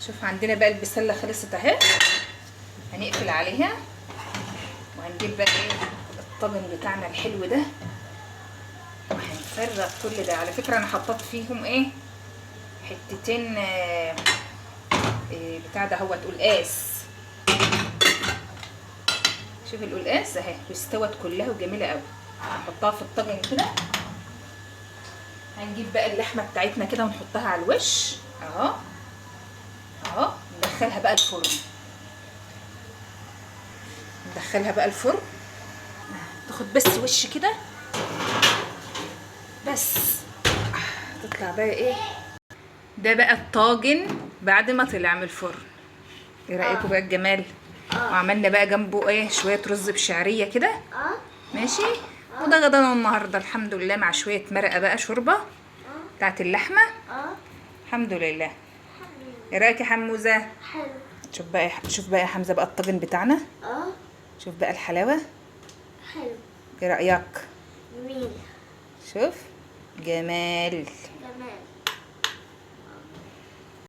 شوف عندنا بقى البسله خلصت اهي، هنقفل عليها وهنجيب بقى ايه الطاجن بتاعنا الحلو ده وهنفرغ كل ده. على فكره انا حطيت فيهم ايه حتتين بتاع ده هو قلقاس. شوف القلقاس اهي واستوت كلها وجميله قوي. هنحطها في الطاجن كده. هنجيب بقى اللحمه بتاعتنا كده ونحطها على الوش اهو اهو. ندخلها بقى الفرن، ندخلها بقى الفرن تاخد بس وش كده بس تطلع بقى ايه. ده بقى الطاجن بعد ما طلع من الفرن. ايه رايكم بقى الجمال؟ وعملنا بقى جنبه ايه شويه رز بشعريه كده ماشي. وده غدانا النهارده الحمد لله مع شويه مرقه بقى شوربه بتاعت اللحمه. الحمد لله. ايه رايك يا حموزه؟ حلو. شوف بقى يا حمزه بقى الطاجن بتاعنا. شوف بقى الحلاوه. حلو. ايه رايك؟ جميل. شوف جمال. جمال.